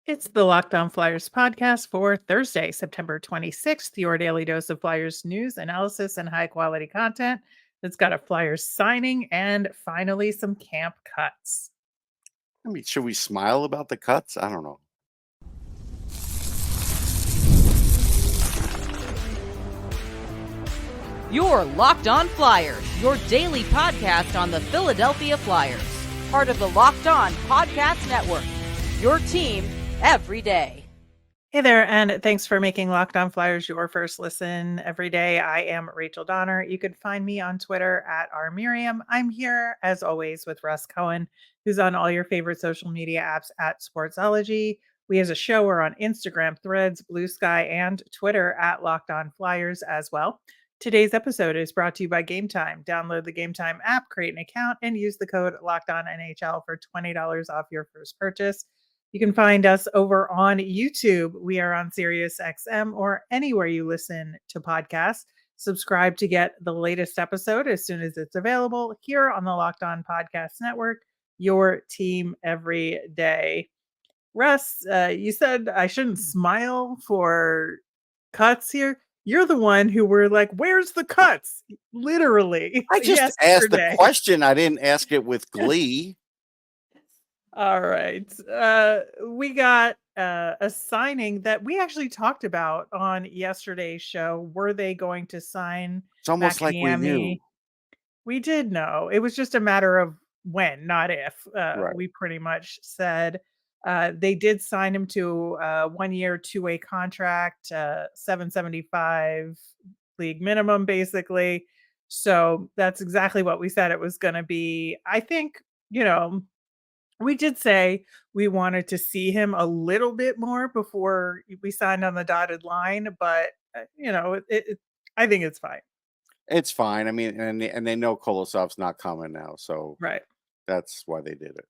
It's the Locked On Flyers podcast for Thursday, September 26th, your daily dose of Flyers news, analysis, and high quality content that's got a Flyers signing and finally some camp cuts. I mean, should we smile about the cuts? I don't know. You're Locked On Flyers, your daily podcast on the Philadelphia Flyers. Part of the Locked On Podcast Network. Your team every day. Hey there, and thanks for making Locked On Flyers your first listen every day. I am Rachel Donner. You can find me on Twitter at rmiriam. I'm here, as always, with Russ Cohen, who's on all your favorite social media apps at Sportsology. We as a show are on Instagram, Threads, Blue Sky, and Twitter at Locked On Flyers as well. Today's episode is brought to you by Gametime. Download the Gametime app, create an account, and use the code LOCKEDONNHL for $20 off your first purchase. You can find us over on YouTube. We are on SiriusXM or anywhere you listen to podcasts. Subscribe to get the latest episode as soon as it's available here on the Locked On Podcast Network, your team every day. Russ, you said I shouldn't smile for cuts here. You're the one who were like, where's the cuts? Literally. I just asked the question. I didn't ask it with glee. All right. We got a signing that we actually talked about on yesterday's show. Were they going to sign It's almost like we knew. We did know. It was just a matter of when, not if. Right. We pretty much said they did sign him to a 1 year, 2-way contract, $775 league minimum, basically. So that's exactly what we said it was going to be. I think, we did say we wanted to see him a little bit more before we signed on the dotted line, but I think it's fine. It's fine. I mean, and they know Kolosov's not coming now, so Right. That's why they did it.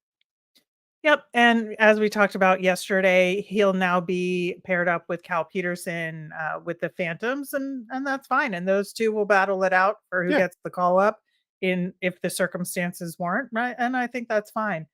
Yep, and as we talked about yesterday, he'll now be paired up with Cal Peterson with the Phantoms, and that's fine. And those two will battle it out for who gets the call up if the circumstances warrant, right? And I think that's fine.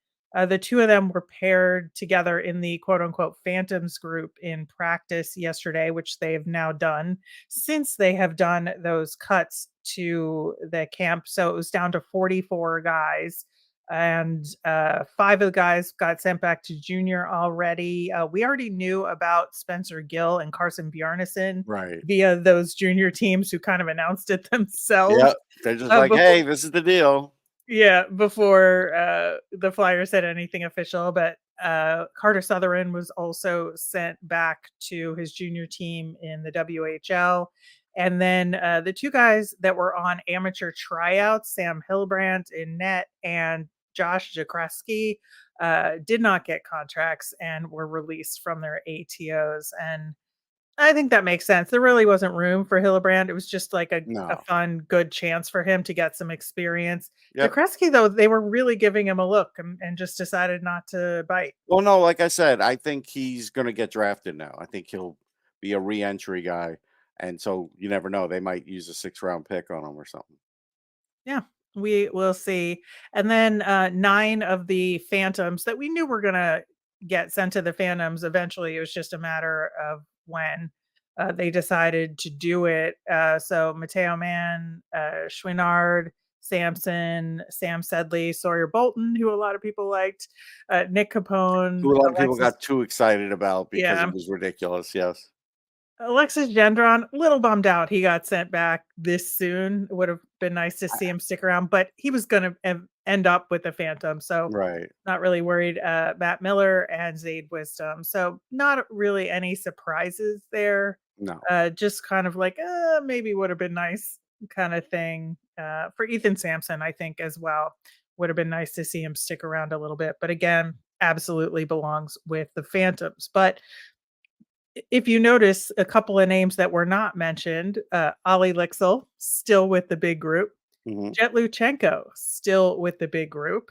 The two of them were paired together in the quote unquote Phantoms group in practice yesterday, which they have now done since they have done those cuts to the camp. So it was down to 44 guys. And 5 of the guys got sent back to junior already. We already knew about Spencer Gill and Carson Bjarnason via those junior teams who kind of announced it themselves. Yeah, they're just like, hey, this is the deal. Yeah, before the Flyers said anything official, but Carter Sutherland was also sent back to his junior team in the WHL. And then the two guys that were on amateur tryouts, Sam Hillebrandt in net and Josh Jakrowski, did not get contracts and were released from their ATOs. And I think that makes sense. There really wasn't room for Hillebrandt. It was just like a fun, good chance for him to get some experience. Jakrowski, though, they were really giving him a look and just decided not to bite. Well, no, like I said, I think he's going to get drafted now. I think he'll be a re-entry guy. And so you never know. They might use a 6th-round pick on him or something. Yeah, we will see. And then 9 of the Phantoms that we knew were going to get sent to the Phantoms eventually. It was just a matter of when they decided to do it. So Matteo Mann, Chouinard, Sampson, Sam Sedley, Sawyer Bolton, who a lot of people liked, Nick Capone. Who a lot of people got too excited about because it was ridiculous, yes. Alexis Gendron, a little bummed out he got sent back this soon. It would have been nice to see him stick around, but he was going to end up with the Phantom, so not really worried. Matt Miller and Zaid Wisdom, so not really any surprises there. No. Just kind of like maybe would have been nice kind of thing. For Ethan Sampson, I think as well, would have been nice to see him stick around a little bit, but again, absolutely belongs with the Phantoms. But if you notice a couple of names that were not mentioned, Ollie Lixel, still with the big group. Jett Luchanko, still with the big group.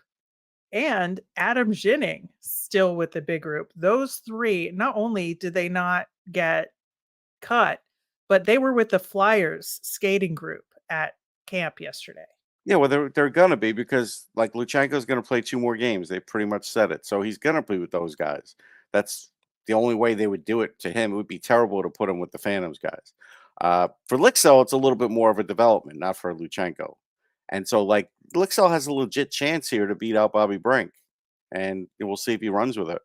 And Adam Ginning, still with the big group. Those 3, not only did they not get cut, but they were with the Flyers skating group at camp yesterday. Yeah, well, they're going to be because, like, Luchanko's going to play 2 more games. They pretty much said it. So he's going to be with those guys. That's the only way they would do it to him, it would be terrible to put him with the Phantoms guys. For Lixell, it's a little bit more of a development, not for Luchanko. And so, like, Lixell has a legit chance here to beat out Bobby Brink, and we'll see if he runs with it.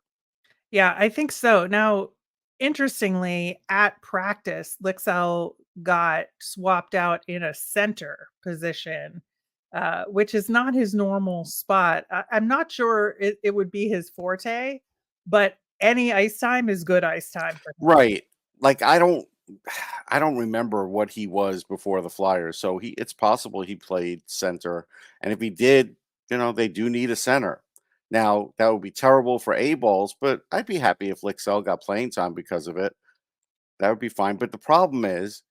Yeah, I think so. Now, interestingly, at practice, Lixell got swapped out in a center position, which is not his normal spot. I'm not sure it would be his forte, but any ice time is good ice time for him. Right. Like, I don't remember what he was before the Flyers. So it's possible he played center. And if he did, they do need a center. Now, that would be terrible for A-balls, but I'd be happy if Lixell got playing time because of it. That would be fine. But the problem is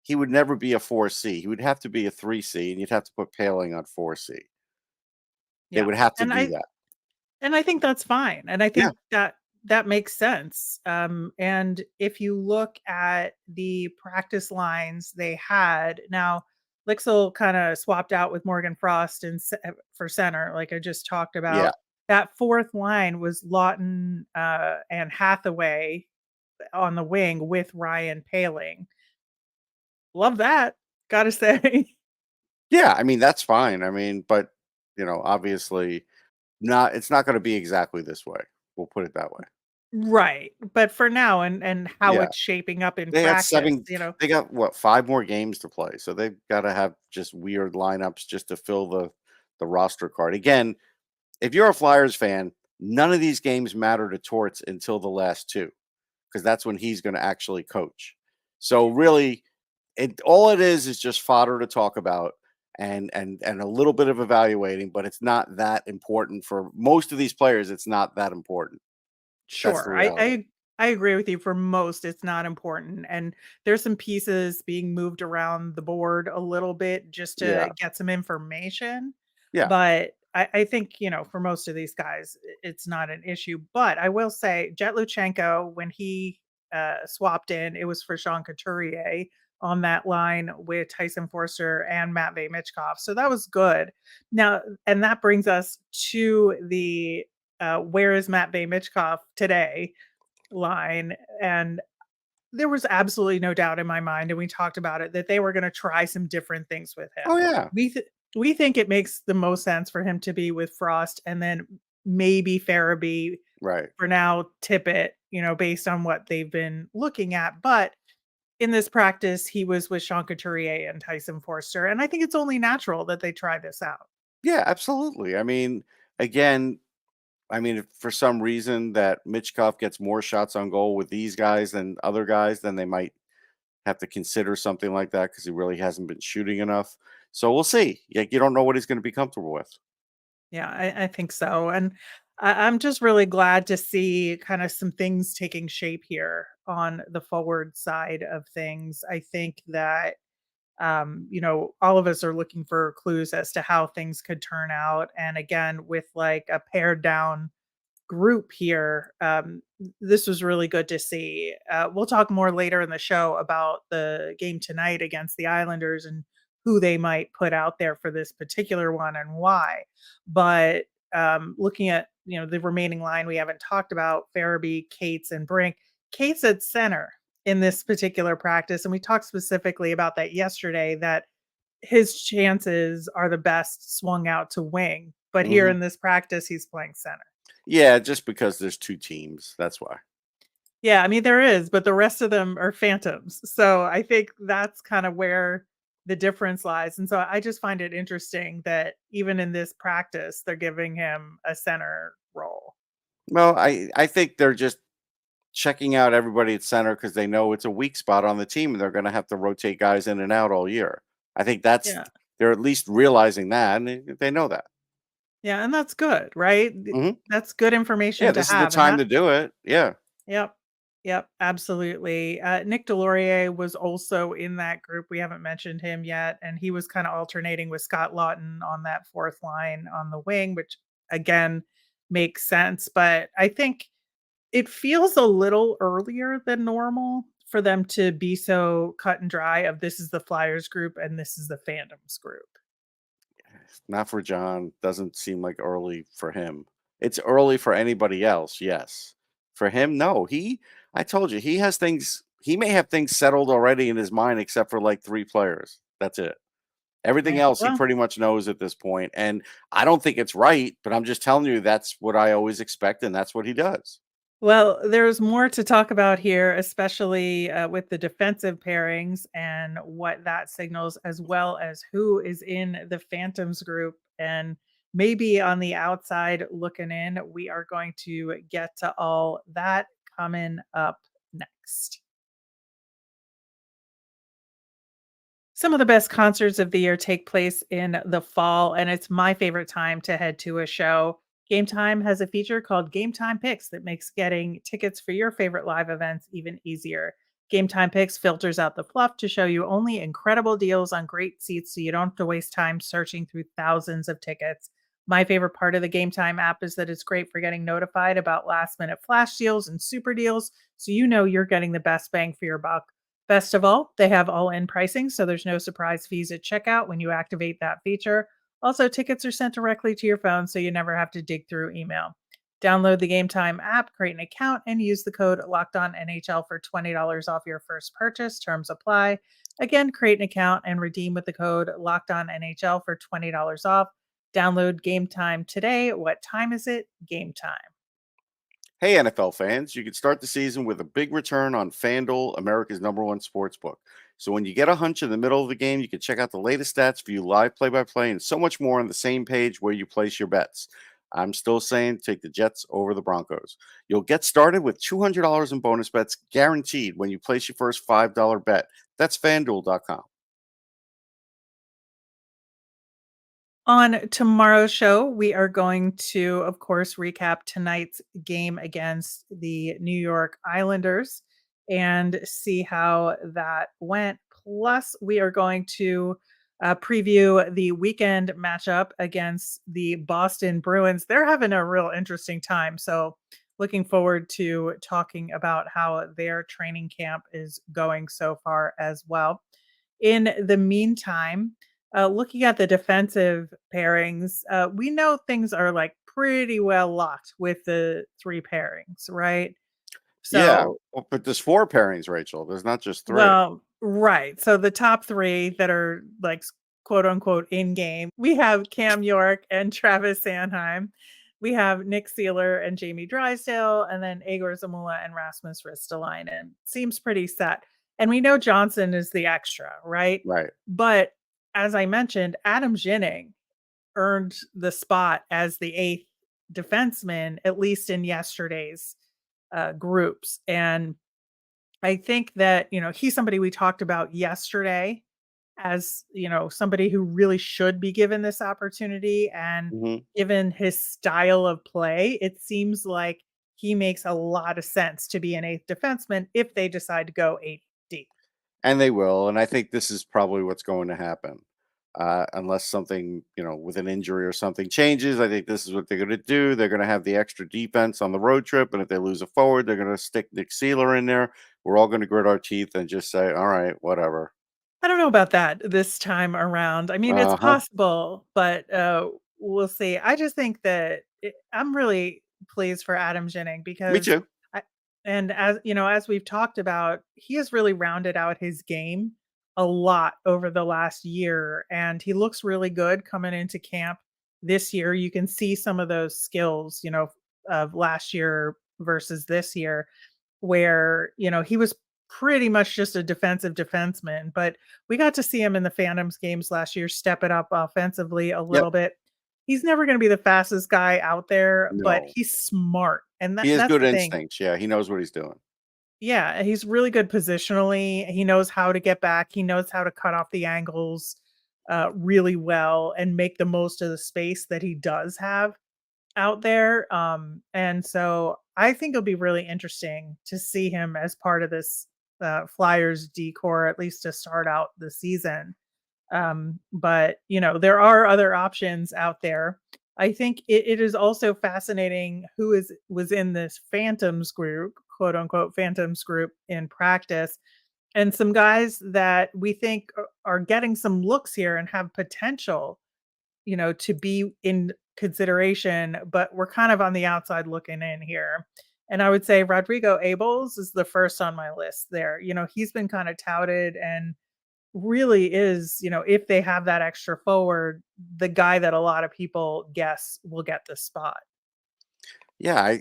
he would never be a 4C. He would have to be a 3C, and you'd have to put Paling on 4C. They Yeah. would have to And do I that. And I think that's fine, and I Yeah. think that makes sense, and if you look at the practice lines they had now, Lixell kinda swapped out with Morgan Frost and for center, like I just talked Yeah. about. That 4th line was Lawton, and Hathaway on the wing with Ryan Paling. Love that, gotta say. Yeah. I mean, that's fine. I mean, but, obviously it's not going to be exactly this way. We'll put it that way. Right, but for now and how Yeah. it's shaping up in They got practice, 7 they got what, 5 more games to play. So they've got to have just weird lineups just to fill the roster card. Again, if you're a Flyers fan, none of these games matter to Torts until the last 2 because that's when he's going to actually coach. So really all it is just fodder to talk about and a little bit of evaluating, but it's not that important for most of these players. It's not that important. That's the Sure. I reality. I I agree with you. For most, it's not important, and there's some pieces being moved around the board a little bit just to Yeah. get some information, Yeah. but I think, for most of these guys, it's not an issue, but I will say Jet Luchanko, when he, swapped in, it was for Sean Couturier on that line with Tyson Forster and Matvey Michkov, so that was good. Now and that brings us to the where is Matvey Michkov today line. And there was absolutely no doubt in my mind, and we talked about it, that they were going to try some different things with him. Oh yeah. We think it makes the most sense for him to be with Frost and then maybe Farabee Right. for now, Tippett, based on what they've been looking at. But in this practice, he was with Sean Couturier and Tyson Forster. And I think it's only natural that they try this out. Yeah, absolutely. I mean, again, if for some reason that Michkov gets more shots on goal with these guys than other guys, then they might have to consider something like that because he really hasn't been shooting enough. So we'll see. Like, you don't know what he's going to be comfortable with. Yeah, I think so. And I'm just really glad to see kind of some things taking shape here on the forward side of things. I think that, all of us are looking for clues as to how things could turn out. And again, with like a pared down group here. This was really good to see. We'll talk more later in the show about the game tonight against the Islanders and who they might put out there for this particular one and why. But looking at the remaining line we haven't talked about, Farabee, Cates, and Brink. Cates at center in this particular practice, and we talked specifically about that yesterday. That his chances are the best swung out to wing, but here Hmm. in this practice, he's playing center. Yeah, just because there's 2 teams. That's why. Yeah, I mean, there is, but the rest of them are phantoms. So I think that's kind of where the difference lies. And so I just find it interesting that even in this practice, they're giving him a center role. Well, I think they're just checking out everybody at center because they know it's a weak spot on the team and they're going to have to rotate guys in and out all year. I think Yeah. they're at least realizing that and they know that. Yeah. And that's good, right? Hmm. That's good Yeah, information to this is the have. And time that, to do it. Yeah. yep. Yep, absolutely. Nick Delorier was also in that group. We haven't mentioned him yet, and he was kind of alternating with Scott Lawton on that 4th line on the wing, which again makes sense. But I think it feels a little earlier than normal for them to be so cut and dry of this is the Flyers group and this is the Phantoms group. Not for John. Doesn't seem like early for him. It's early for anybody else, yes. For him, no. I told you, he has things. He may have things settled already in his mind, except for like 3 players. That's it. Everything Right. else he Well, pretty much knows at this point, and I don't think it's right, but I'm just telling you that's what I always expect, and that's what he does. well, there's more to talk about here, especially with the defensive pairings and what that signals, as well as who is in the Phantoms group. And maybe on the outside looking in, we are going to get to all that coming up next. Some of the best concerts of the year take place in the fall, and it's my favorite time to head to a show. Game Time has a feature called Game Time Picks that makes getting tickets for your favorite live events even easier. Game Time Picks filters out the fluff to show you only incredible deals on great seats so you don't have to waste time searching through thousands of tickets. My favorite part of the Game Time app is that it's great for getting notified about last minute flash deals and super deals so you know you're getting the best bang for your buck. Best of all, they have all-in pricing, so there's no surprise fees at checkout when you activate that feature. Also, tickets are sent directly to your phone, so you never have to dig through email. Download the Game Time app, create an account, and use the code LOCKEDONNHL for $20 off your first purchase. Terms apply. Again, create an account and redeem with the code LOCKEDONNHL for $20 off. Download Game Time today. What time is it? Game Time. Hey, NFL fans, you can start the season with a big return on FanDuel, America's #1 sports book. So when you get a hunch in the middle of the game, you can check out the latest stats, view live play-by-play, and so much more on the same page where you place your bets. I'm still saying take the Jets over the Broncos. You'll get started with $200 in bonus bets guaranteed when you place your first $5 bet. That's FanDuel.com. On tomorrow's show, we are going to, of course, recap tonight's game against the New York Islanders and see how that went. Plus, we are going to preview the weekend matchup against the Boston Bruins. They're having a real interesting time. So, looking forward to talking about how their training camp is going so far as well. In the meantime, looking at the defensive pairings, we know things are like pretty well locked with the 3 pairings, right? Yeah, So, but there's 4 pairings, Rachel. There's not just 3. well, right. So the top 3 that are like quote unquote in game, we have Cam York and Travis Sanheim. We have Nick Sealer and Jamie Drysdale, and then Igor Zamula and Rasmus Ristolainen. Seems pretty set. And we know Johnson is the extra, right? Right. But as I mentioned, Adam Ginning earned the spot as the 8th defenseman, at least in yesterday's groups. And I think that, he's somebody we talked about yesterday as, somebody who really should be given this opportunity. And Mhm. given his style of play, it seems like he makes a lot of sense to be an 8th defenseman if they decide to go 8 deep. And they will, and I think this is probably what's going to happen. Unless something, with an injury or something changes, I think this is what they're going to do. They're going to have the extra defense on the road trip, and if they lose a forward, they're going to stick Nick Sealer in there. We're all going to grit our teeth and just say, all right, whatever. I don't know about that this time around. I mean, it's Uh-huh. possible, but, we'll see. I just think that I'm really pleased for Adam Ginning Me because too. I and as we've talked about, he has really rounded out his game a lot over the last year, and he looks really good coming into camp this year. You can see some of those skills, of last year versus this year where, he was pretty much just a defensive defenseman, but we got to see him in the Phantoms games last year step it up offensively a Yep. little bit. He's never going to be the fastest guy out there, but No. he's smart. And He has that's good the thing. instincts. Yeah, he knows what he's doing. Yeah, he's really good positionally. He knows how to get back. He knows how to cut off the angles really well and make the most of the space that he does have out there. And so I think it'll be really interesting to see him as part of this Flyers decor, at least to start out the season. But there are other options out there. I think it is also fascinating who was in this Phantoms group, quote unquote Phantoms group in practice, and some guys that we think are getting some looks here and have potential to be in consideration, but we're kind of on the outside looking in here. And I would say Rodrigo Abels is the first on my list there. He's been kind of touted and really is, if they have that extra forward, the guy that a lot of people guess will get the spot. Yeah,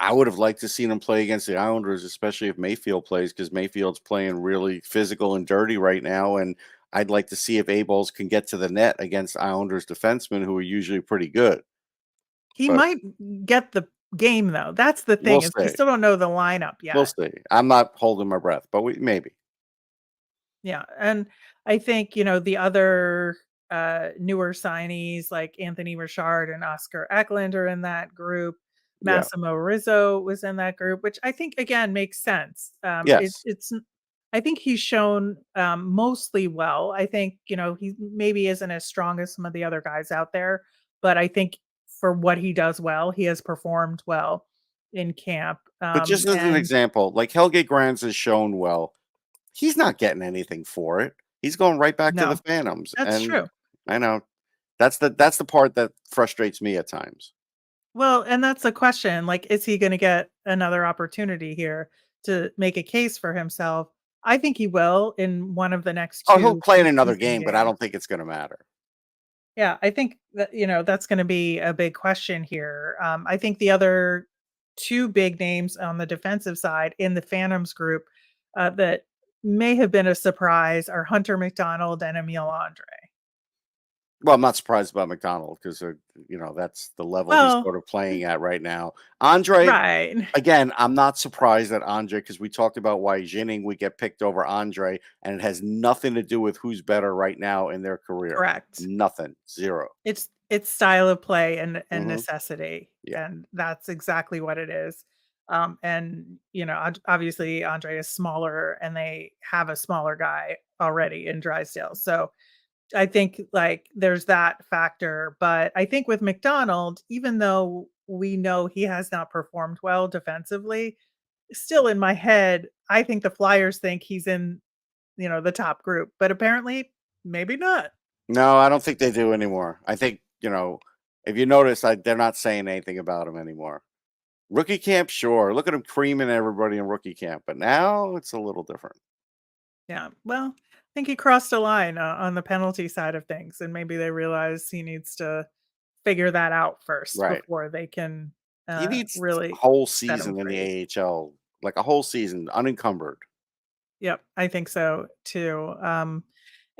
I would have liked to seen him play against the Islanders, especially if Mayfield plays, because Mayfield's playing really physical and dirty right now. And I'd like to see if Abels can get to the net against Islanders defensemen who are usually pretty good. He But might get the game though. That's the we'll thing is we see. still don't know the lineup We'll yet. see. I'm not holding my breath, but we maybe. Yeah, and I think, the other, newer signees like Anthony Richard and Oscar Eklund are in that group. Yeah. Massimo Rizzo was in that group, which I think again makes sense. Yes. I think he's shown, mostly well. I think, he maybe isn't as strong as some of the other guys out there, but I think for what he does well, he has performed well in camp. But just as an And example, like Helge Grans has shown well, he's not getting anything for it. He's going right back to the no, Phantoms. that's And true. I know that's the part that frustrates me at times. Well, and that's the question, like, is he gonna get another opportunity here to make a case for himself? I think he will in one of the next Oh, he'll 2 play in another preseason game, but I games. don't think it's gonna matter. Yeah, I think that, that's gonna be a big question here. I think the other 2 big names on the defensive side in the Phantoms group, that may have been a surprise are Hunter McDonald and Emil Andre. Well, I'm not surprised about McDonald because that's the level he's Well, sort of playing at right now. Andre, right. again, I'm not surprised at Andre because we talked about why Jinning would get picked over Andre, and it has nothing to do with who's better right now in their career. Correct. Nothing. Zero. It's style of play and Mhm. necessity, Yeah. and that's exactly what it is. And obviously Andre is smaller, and they have a smaller guy already in Drysdale. So I think like there's that factor. But I think with McDonald, even though we know he has not performed well defensively, still in my head, I think the Flyers think he's in, the top group, but apparently maybe not. No, I don't think they do anymore. I think, if you notice, they're not saying anything about him anymore. Rookie camp, sure. Look at him creaming everybody in rookie camp, but now it's a little different. Yeah. Well, I think he crossed a line on the penalty side of things, and maybe they realize he needs to figure that out first Right. before they can He needs a really whole set him season in the free. AHL, like a whole season unencumbered. Yep, I think so too.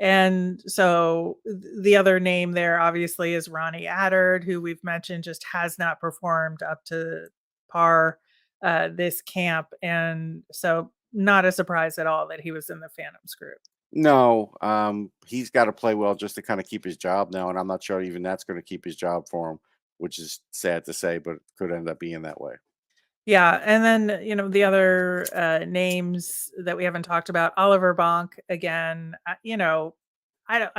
And so the other name there obviously is Ronnie Attard, who we've mentioned just has not performed up to par this camp, and so not a surprise at all that he was in the Phantoms group. No, he's got to play well just to kind of keep his job now, and I'm not sure even that's going to keep his job for him, which is sad to say, but it could end up being that way. Yeah, and then, the other, names that we haven't talked about, Oliver Bonk, again, I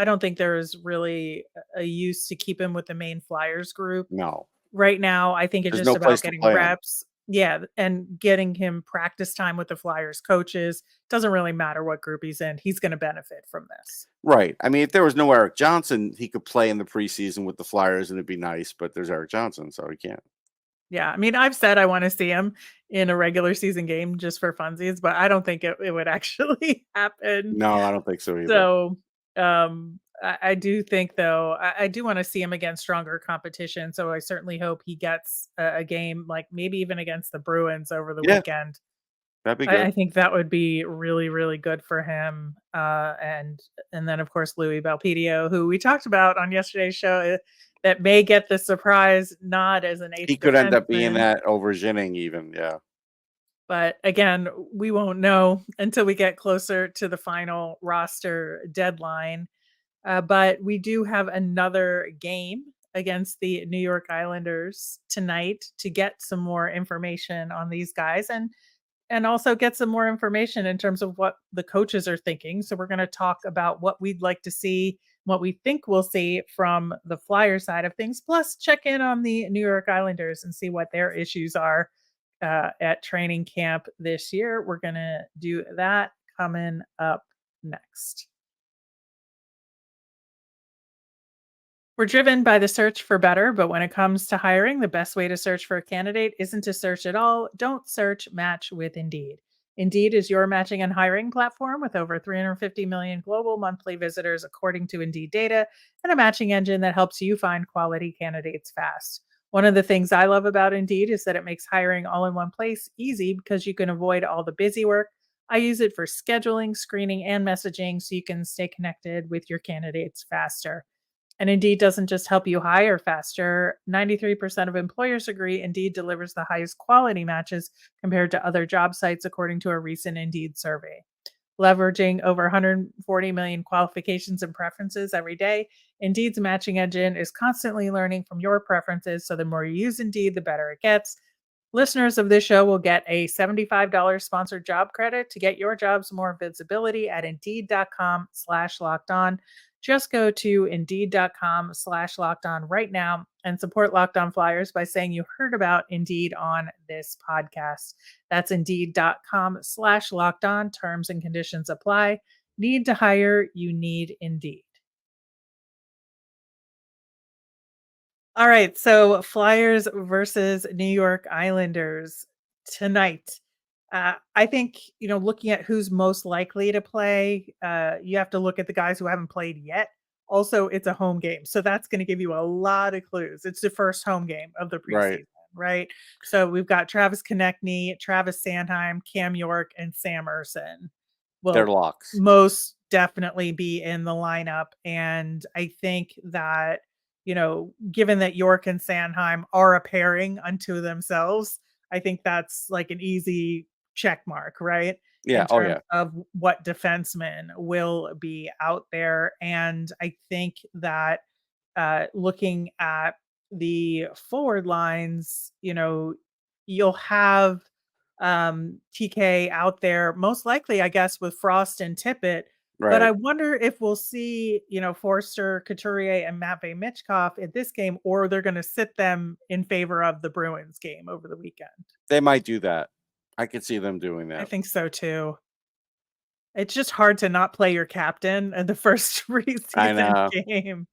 don't think there's really a use to keep him with the main Flyers group. No, Right now, I think it's there's just no place about to getting play him. reps. Yeah, and getting him practice time with the Flyers coaches. Doesn't really matter what group he's in, he's gonna benefit from this. Right. I mean, if there was no Eric Johnson, he could play in the preseason with the Flyers and it'd be nice, but there's Eric Johnson, so he can't. Yeah, I mean, I've said I wanna see him in a regular season game just for funsies, but I don't think it would actually happen. No, I don't think so either. So, I do think though, I do wanna see him against stronger competition, so I certainly hope he gets a game, like, maybe even against the Bruins over the Yeah, weekend. that'd be I good. think that would be really, really good for him, and then, of course, Louis Belpedio, who we talked about on yesterday's show, that may get the surprise nod as an He eighth could end up being defenseman. that over Jinning even. Yeah. But again, we won't know until we get closer to the final roster deadline. But we do have another game against the New York Islanders tonight to get some more information on these guys and also get some more information in terms of what the coaches are thinking. So we're going to talk about what we'd like to see, what we think we'll see from the Flyer side of things, plus check in on the New York Islanders and see what their issues are at training camp this year. We're going to do that coming up next. We're driven by the search for better, but when it comes to hiring, the best way to search for a candidate isn't to search at all. Don't search, match with Indeed. Indeed is your matching and hiring platform with over 350 million global monthly visitors, according to Indeed data, and a matching engine that helps you find quality candidates fast. One of the things I love about Indeed is that it makes hiring all in one place easy because you can avoid all the busy work. I use it for scheduling, screening, and messaging so you can stay connected with your candidates faster. And Indeed doesn't just help you hire faster. 93% of employers agree Indeed delivers the highest quality matches compared to other job sites, according to a recent Indeed survey. Leveraging over 140 million qualifications and preferences every day, Indeed's matching engine is constantly learning from your preferences. So the more you use Indeed, the better it gets. Listeners of this show will get a $75 sponsored job credit to get your jobs more visibility at indeed.com/locked on. Just go to indeed.com/locked on right now and support Locked On Flyers by saying you heard about Indeed on this podcast. That's indeed.com/locked on. Terms and conditions apply. Need to hire? You need Indeed. All right, so Flyers versus New York Islanders tonight. I think, looking at who's most likely to play, you have to look at the guys who haven't played yet. Also, it's a home game, so that's going to give you a lot of clues. It's the first home game of the Right. preseason, right? So we've got Travis Konechny, Travis Sanheim, Cam York, and Sam Ersson They're will locks. most definitely be in the lineup. And I think that, given that York and Sanheim are a pairing unto themselves, I think that's like an easy check mark, right? Yeah. In Oh, terms yeah. of what defensemen will be out there. And I think that looking at the forward lines, you'll have TK out there, most likely, I guess, with Frost and Tippett. But I Right. wonder if we'll see, Forster, Couturier, and Matvey Michkov at this game, or they're going to sit them in favor of the Bruins game over the weekend. They might do that. I could see them doing I that. think so too. It's just hard to not play your captain in the first I preseason know. game.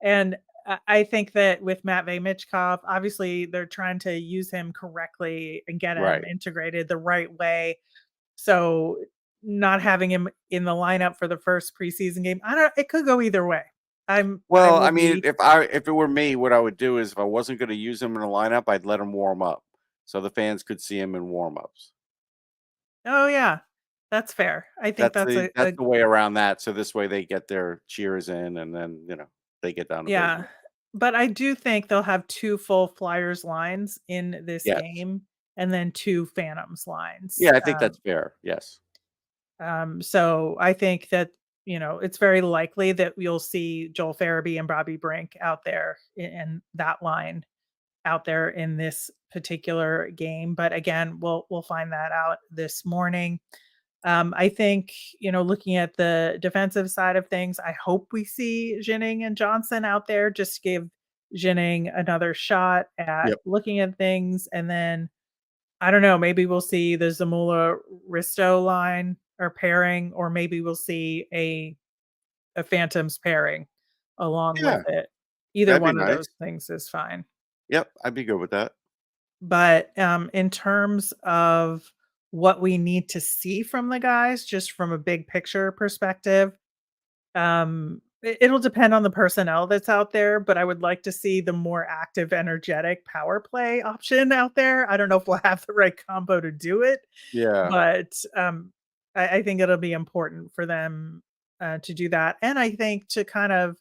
And I think that with Matvey Michkov, obviously they're trying to use him correctly and get him Right. integrated the right way. So not having him in the lineup for the first preseason game, I don't it could go either way. I Well, will I mean, be if it were me, what I would do is if I wasn't going to use him in a lineup, I'd let him warm up so the fans could see him in warm ups. Oh yeah. That's fair. I think that's That's a the way around that. So this way they get their cheers in, and then they get down to yeah. business. But I do think they'll have 2 full Flyers lines in this Yes. game and then 2 Phantoms lines. Yeah, I think that's fair. Yes. So I think that, it's very likely that you'll see Joel Farabee and Bobby Brink out there in that line out there in this particular game. But again, we'll find that out this morning. I think, looking at the defensive side of things, I hope we see Jennings and Johnson out there just to give Jennings another shot at Yep. looking at things. And then I don't know, maybe we'll see the Zamula Risto line or pairing, or maybe we'll see a Phantoms pairing along with Yeah, it. Either that'd be one of nice. those things is fine. Yep, I'd be good with that. But, in terms of what we need to see from the guys, just from a big picture perspective, it'll depend on the personnel that's out there, but I would like to see the more active, energetic power play option out there. I don't know if we'll have the right combo to do it, Yeah. but, I think it'll be important for them, to do that, and I think to kind of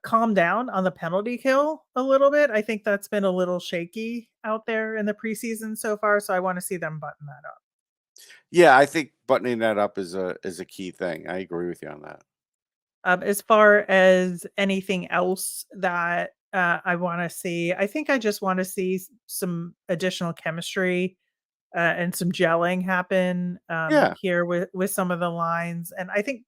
calm down on the penalty kill a little bit. I think that's been a little shaky out there in the preseason so far, so I wanna see them button that up. Yeah, I think buttoning that up is a key thing. I agree with you on that. As far as anything else that, I wanna see, I think I just wanna see some additional chemistry, and some gelling happen, Yeah. here with some of the lines, and I think,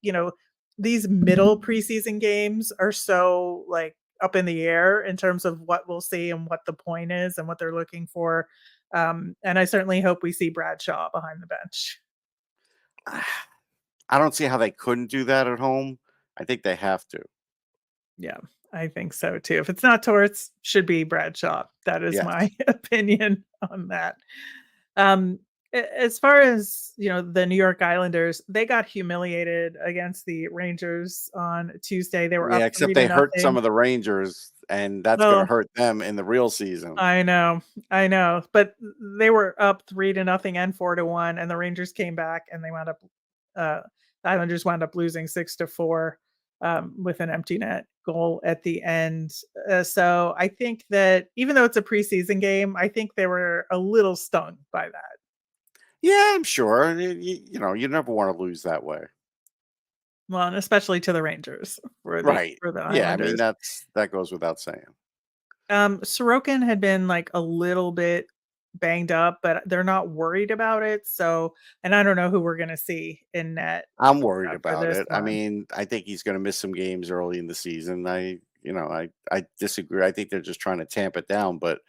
these middle preseason games are so, like, up in the air in terms of what we'll see and what the point is and what they're looking for, and I certainly hope we see Bradshaw behind the bench. I don't see how they couldn't do that at home. I think they have to. Yeah. I think so too. If it's not Torts, should be Bradshaw. That is Yes. my opinion on that. Um, as far as the New York Islanders, they got humiliated against the Rangers on Tuesday. They were Yeah, up except three to they hurt some nothing. of the Rangers, and that's going to Well, hurt them in the real season. I know, but they were up 3 to nothing and 4 to 1, and the Rangers came back and they wound up. Uh, the Islanders wound up losing 6 to 4 with an empty net goal at the end. So I think that even though it's a preseason game, I think they were a little stung by that. Yeah, I'm sure. You never want to lose that way. Well, and especially to the Rangers for the Right. for the Yeah, I mean, Islanders. that goes without saying. Sorokin had been like a little bit banged up, but they're not worried about it. So, and I don't know who we're gonna see in net I'm worried for about this it. I one. mean, I think he's going to miss some games early in the season. I disagree. I think they're just trying to tamp it down, but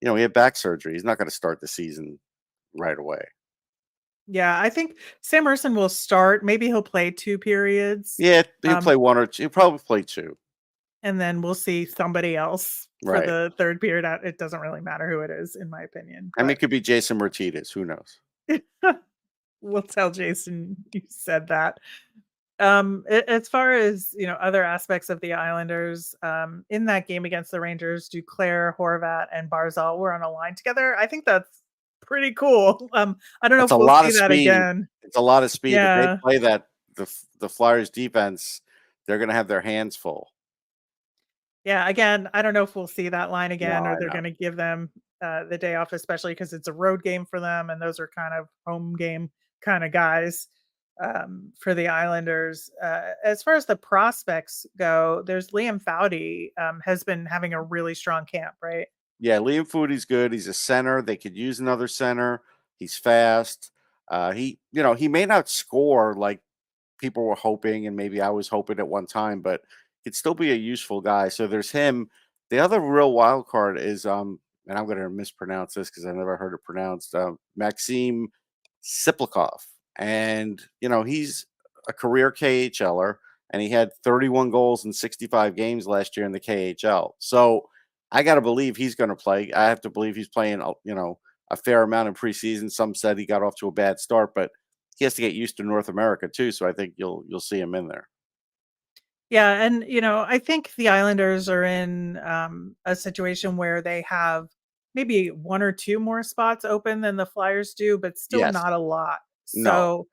he had back surgery. He's not going to start the season right away. Yeah, I think Sam Ersson will start. Maybe he'll play 2 periods, Yeah, he'll um, play one or two. He'll probably play two. and then we'll see somebody else for Right. the third period. It doesn't really matter who it is, in my opinion. I mean, it But could be Jason Martinez. Who knows? we'll tell Jason you said that. As far as other aspects of the Islanders, in that game against the Rangers, Duclair, Horvat, and Barzal were on a line together. I think that's pretty cool. I don't know That's if a we'll lot see of that speed. again. It's a lot of speed. If they Yeah, play that, the Flyers defense, they're going to have their hands full. yeah. Again, I don't know if we'll see that line No, again, or I they're know. going to give them the day off, especially because it's a road game for them, and those are kind of home game kind of guys. For the Islanders. As far as the prospects go, there's Liam Foudy has been having a really strong camp, right? Yeah, Liam Foodie's good. He's a center. They could use another center. He's fast. He may not score like people were hoping, and maybe I was hoping at one time, but he'd still be a useful guy. So there's him. The other real wild card is and I'm going to mispronounce this because I've never heard it pronounced. Maxim Siplikov, and he's a career KHLer, and he had 31 goals in 65 games last year in the KHL. So I got to believe he's going to play. I have to believe he's playing, a fair amount in preseason. Some said he got off to a bad start, but he has to get used to North America too. So I think you'll see him in there. Yeah, and I think the Islanders are in a situation where they have maybe one or two more spots open than the Flyers do, but still Yes. not a lot. No.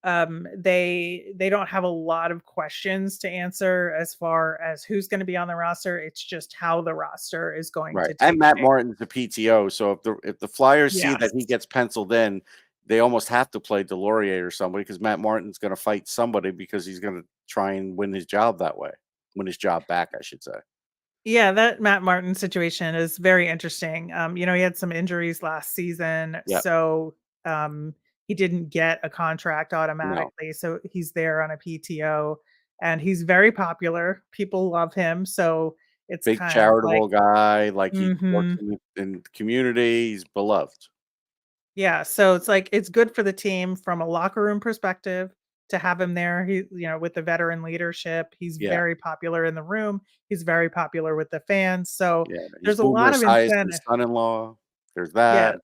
So they don't have a lot of questions to answer as far as who's going to be on the roster. It's just how the roster is going Right. to And take Matt shape. Martin's a PTO. So if the Flyers see that he Yes. gets penciled in, they almost have to play Delorier or somebody because Matt Martin's going to fight somebody because he's going to try and win his job that way. Win his job back, I should say. Yeah, that Matt Martin situation is very interesting. He had some injuries last season, Yeah. so he didn't get a contract No. automatically. So he's there on a PTO, and he's very popular. People love him, so it's Big kind of like, charitable guy. Like he works hmm in the community. He's beloved. yeah. So it's like it's good for the team from a locker room perspective to have him there. With the veteran leadership, he's Yeah. very popular in the room. He's very popular with the fans. So Yeah. He's there's a Boomer lot of Esiason's incentive. son-in-law. There's Yeah, that.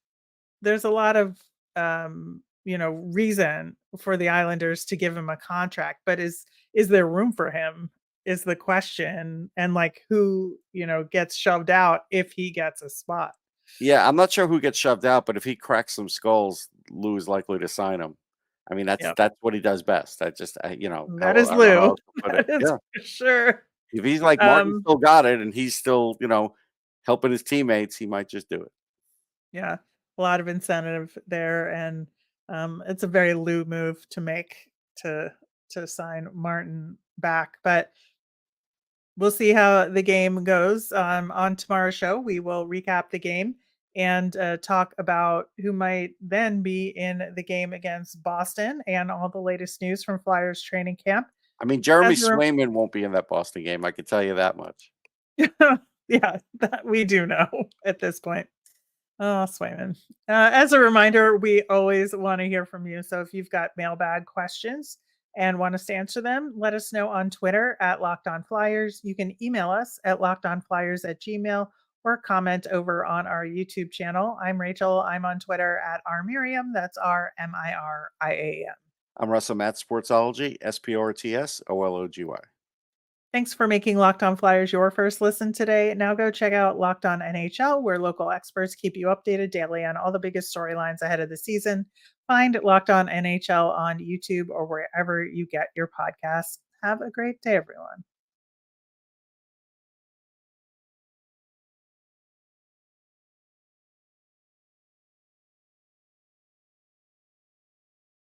there's a lot of reason for the Islanders to give him a contract, but is there room for him is the question, and like who, gets shoved out if he gets a spot. Yeah, I'm not sure who gets shoved out, but if he cracks some skulls, Lou is likely to sign him. I mean, that's Yep. that's what he does best. I just, That is I don't know how Lou. else to put it. That is Yeah, for sure. if he's like Martin Um, still got it, and he's still, helping his teammates, he might just do it. yeah, a lot of incentive there, and it's a very Lou move to make to sign Martin back, but we'll see how the game goes. On tomorrow's show, we will recap the game and talk about who might then be in the game against Boston and all the latest news from Flyers training camp. I mean, Jeremy As a rem- Swayman won't be in that Boston game. I can tell you that much. yeah, that we do know at this point. Oh, Swayman. As a reminder, we always want to hear from you. So if you've got mailbag questions, and want us to answer them, let us know on Twitter at Locked On Flyers. You can email us at lockedonflyers@gmail.com or comment over on our YouTube channel. I'm Rachel. I'm on Twitter at rmiriam. That's RMIRIAM. I'm Russell Matt Sportsology, SPORTSOLOGY. Thanks for making Locked On Flyers your first listen today. Now go check out Locked On NHL, where local experts keep you updated daily on all the biggest storylines ahead of the season. Find Locked On NHL on YouTube or wherever you get your podcasts. Have a great day, everyone.